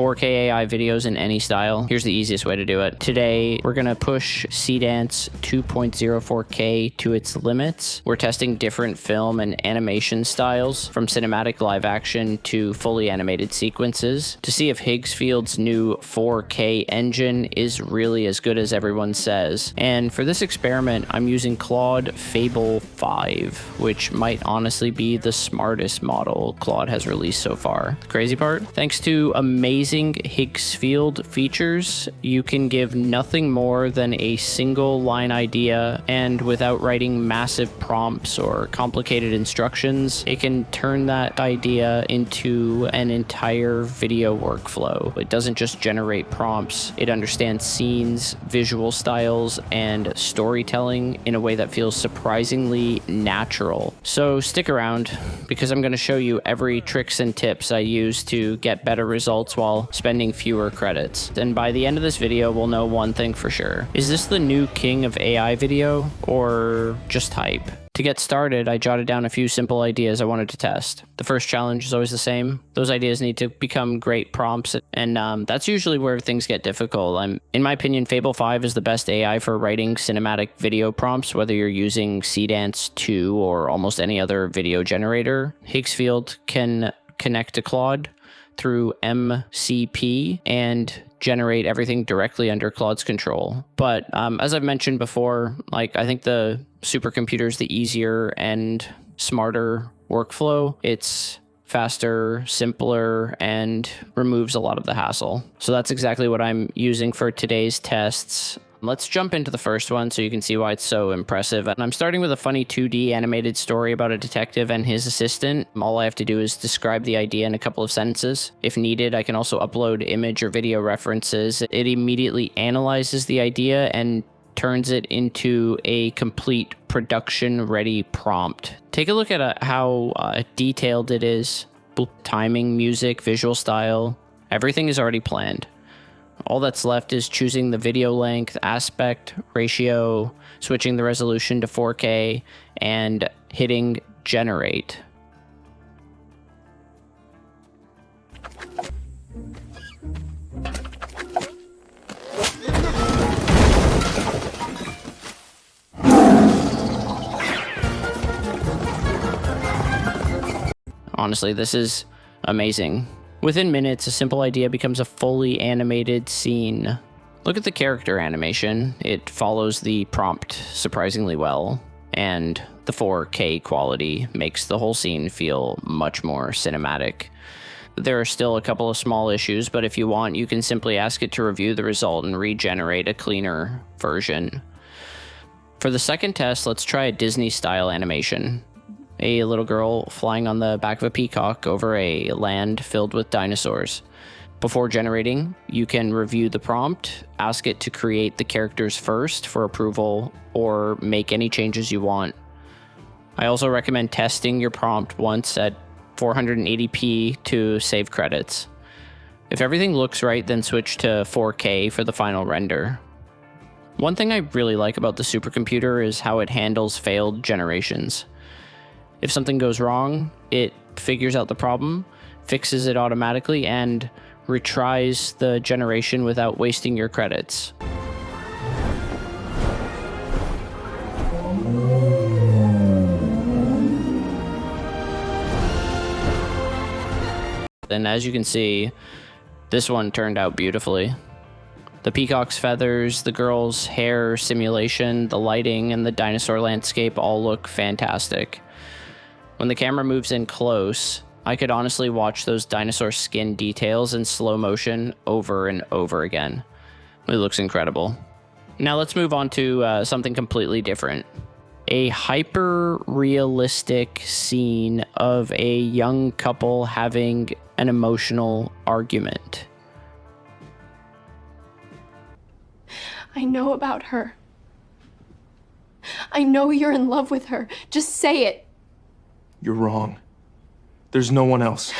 4K AI videos in any style? Here's the easiest way to do it. Today, we're gonna push Seedance 2.04K to its limits. We're testing different film and animation styles, from cinematic live action to fully animated sequences, to see if Higgsfield's new 4K engine is really as good as everyone says. And for this experiment, I'm using Claude Fable 5, which might honestly be the smartest model Claude has released so far. The crazy part? Thanks to amazing Higgsfield features, you can give nothing more than a single line idea, and without writing massive prompts or complicated instructions, it can turn that idea into an entire video workflow. It doesn't just generate prompts, it understands scenes, visual styles, and storytelling in a way that feels surprisingly natural. So stick around, because I'm going to show you every tricks and tips I use to get better results while spending fewer credits. And by the end of this video, we'll know one thing for sure. Is this the new king of AI video, or just hype? To get started, I jotted down a few simple ideas I wanted to test. The first challenge is always the same. Those ideas need to become great prompts, and that's usually where things get difficult. In my opinion, Fable 5 is the best AI for writing cinematic video prompts, whether you're using Seedance 2 or almost any other video generator. Higgsfield can connect to Claude through MCP and generate everything directly under Claude's control. But as I've mentioned before, I think the supercomputer is the easier and smarter workflow. It's faster, simpler, and removes a lot of the hassle. So that's exactly what I'm using for today's tests. Let's jump into the first one so you can see why it's so impressive. And I'm starting with a funny 2D animated story about a detective and his assistant. All I have to do is describe the idea in a couple of sentences. If needed, I can also upload image or video references. It immediately analyzes the idea and turns it into a complete production-ready prompt. Take a look at how detailed it is. Timing, music, visual style, everything is already planned. All that's left is choosing the video length, aspect ratio, switching the resolution to 4K, and hitting generate. Honestly, this is amazing. Within minutes, a simple idea becomes a fully animated scene. Look at the character animation. It follows the prompt surprisingly well, and the 4K quality makes the whole scene feel much more cinematic. There are still a couple of small issues, but if you want, you can simply ask it to review the result and regenerate a cleaner version. For the second test, let's try a Disney-style animation. A little girl flying on the back of a peacock over a land filled with dinosaurs. Before generating, you can review the prompt, ask it to create the characters first for approval, or make any changes you want. I also recommend testing your prompt once at 480p to save credits. If everything looks right, then switch to 4K for the final render. One thing I really like about the supercomputer is how it handles failed generations. If something goes wrong, it figures out the problem, fixes it automatically, and retries the generation without wasting your credits. And as you can see, this one turned out beautifully. The peacock's feathers, the girl's hair simulation, the lighting, and the dinosaur landscape all look fantastic. When the camera moves in close, I could honestly watch those dinosaur skin details in slow motion over and over again. It looks incredible. Now let's move on to something completely different. A hyper-realistic scene of a young couple having an emotional argument. I know about her. I know you're in love with her. Just say it. You're wrong. There's no one else.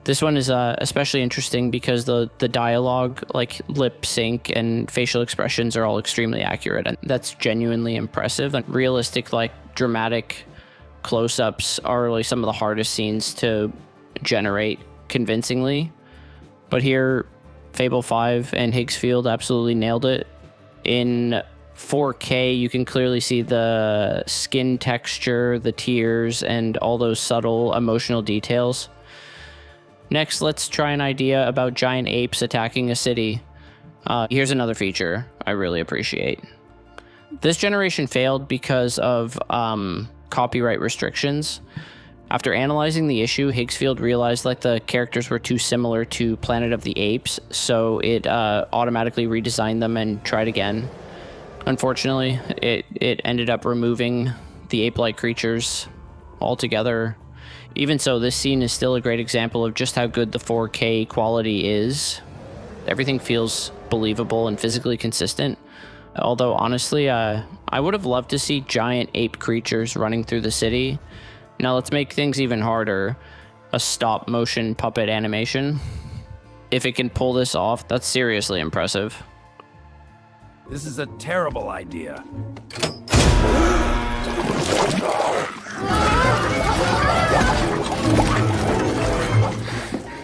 This one is especially interesting because the dialogue, like lip sync and facial expressions, are all extremely accurate, and that's genuinely impressive. And realistic, like dramatic close-ups are really some of the hardest scenes to generate convincingly. But here, Fable 5 and Higgsfield absolutely nailed it. In 4K, you can clearly see the skin texture, the tears, and all those subtle emotional details. Next, let's try an idea about giant apes attacking a city. Here's another feature I really appreciate. This generation failed because of copyright restrictions. After analyzing the issue, Higgsfield realized like the characters were too similar to Planet of the Apes, so it automatically redesigned them and tried again. Unfortunately, it ended up removing the ape-like creatures altogether. Even so, this scene is still a great example of just how good the 4K quality is. Everything feels believable and physically consistent. Although, honestly, I would have loved to see giant ape creatures running through the city. Now, let's make things even harder. A stop-motion puppet animation. If it can pull this off, that's seriously impressive. This is a terrible idea.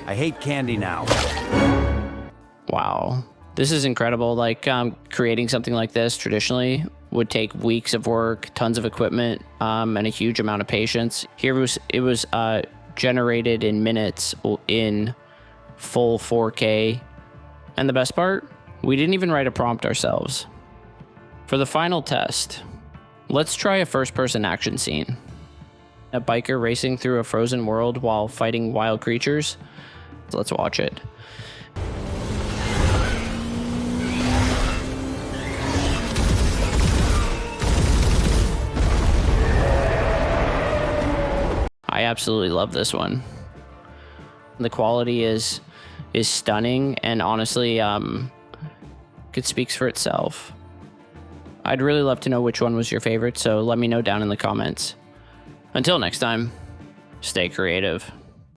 I hate candy now. Wow. This is incredible. Like, creating something like this traditionally would take weeks of work, tons of equipment, and a huge amount of patience. Here it was generated in minutes in full 4K. And the best part? We didn't even write a prompt ourselves. For the final test, let's try a first-person action scene. A biker racing through a frozen world while fighting wild creatures. So let's watch it. I absolutely love this one. The quality is stunning, and honestly, it speaks for itself. I'd really love to know which one was your favorite, so let me know down in the comments. Until next time, stay creative.